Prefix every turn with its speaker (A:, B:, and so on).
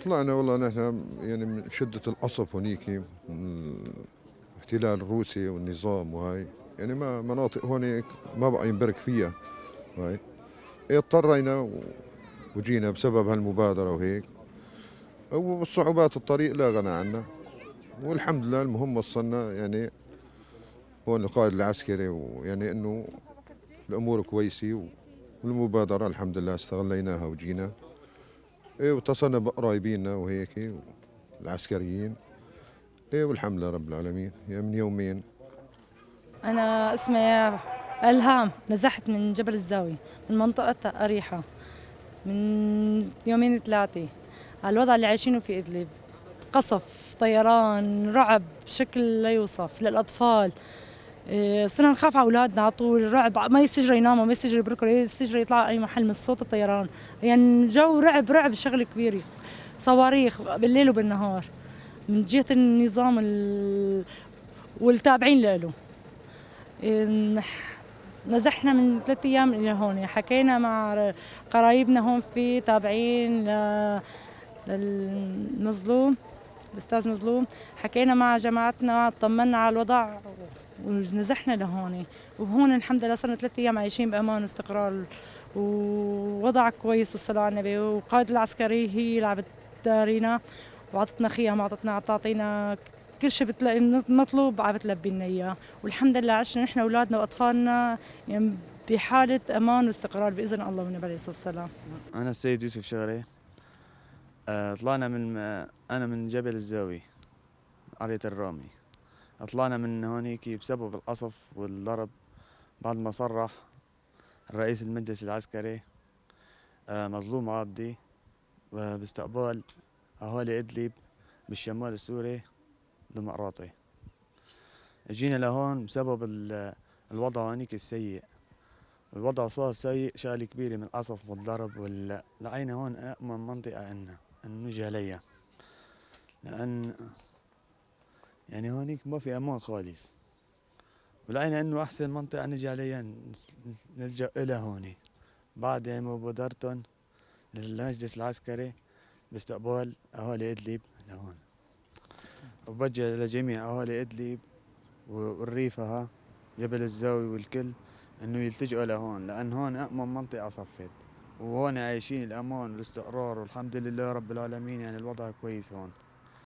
A: طلعنا والله نحن يعني من شدة القصف هنيك من الاحتلال الروسي والنظام وهاي، يعني ما مناطق هون ما بقى ينبرك فيها هاي. اضطرينا وجينا بسبب هالمبادرة وهيك، والصعوبات الطريق لا غنى عنها، والحمد لله المهم وصلنا يعني هون القائد العسكري، ويعني انه الامور كويسة، والمبادرة الحمد لله استغليناها وجينا. ايه واتصلنا بقرايبينا وهيك العسكريين. ايه والحمد لله رب العالمين، يعني من يومين.
B: أنا اسمي إلهام، نزحت من جبل الزاوية من منطقة أريحة من يومين ثلاثة. على الوضع اللي عايشينه في إدلب، قصف، طيران، رعب بشكل لا يوصف للأطفال. صرنا نخاف على أولادنا على طول، رعب، ما يستجروا يناموا، ما يستجروا يبركوا، يستجروا يطلعوا أي محل من صوت الطيران. يعني جو رعب رعب، شغل كبير. صواريخ بالليل وبالنهار من جهة النظام والتابعين له. نزحنا من 3 أيام إلى هون، حكينا مع قرايبنا هون في تابعين للمظلوم، الأستاذ مظلوم. حكينا مع جماعتنا، طمنا على الوضع ونزحنا لهون. وهون الحمد لله صرنا 3 أيام عايشين بأمان واستقرار ووضع كويس بالصلاة على النبي. وقائد العسكري هي اللي عم بتدارينا وعطتنا خيام، عم تعطينا كل شيء بتلاقي مطلوب عم بتلبي لنا اياه. والحمد لله عشنا نحن اولادنا واطفالنا يعني بحاله امان واستقرار باذن الله والنبي عليه الصلاه والسلام.
C: أنا السيد يوسف شغري. طلعنا أنا من جبل الزاوية، قرية الرامي. طلعنا من هونيك بسبب القصف والضرب، بعد ما صرح الرئيس المجلس العسكري مظلوم عابدي باستقبال أهالي إدلب بالشمال السوري دمقراطي. جينا لهون بسبب الوضع هونيك السيء. الوضع صار سيء، شغلة كبيرة من القصف والضرب لعينا هون أأمن منطقة عنا أن نجي عليها، لأن يعني هونيك ما في أمان خالص، ولقينا إنه أحسن منطقة نجي عليها نلجأ إلى هوني بعد يعني مبادرتهم للمجلس العسكري باستقبال أهالي إدلب لهون. وبوجه لجميع أهالي إدلب والريفها جبل الزاوية والكل إنه يلتجئوا لهون، لأن هون أأمن منطقة صفت، وهون عايشين الأمان والاستقرار، والحمد لله رب العالمين، يعني الوضع كويس هون.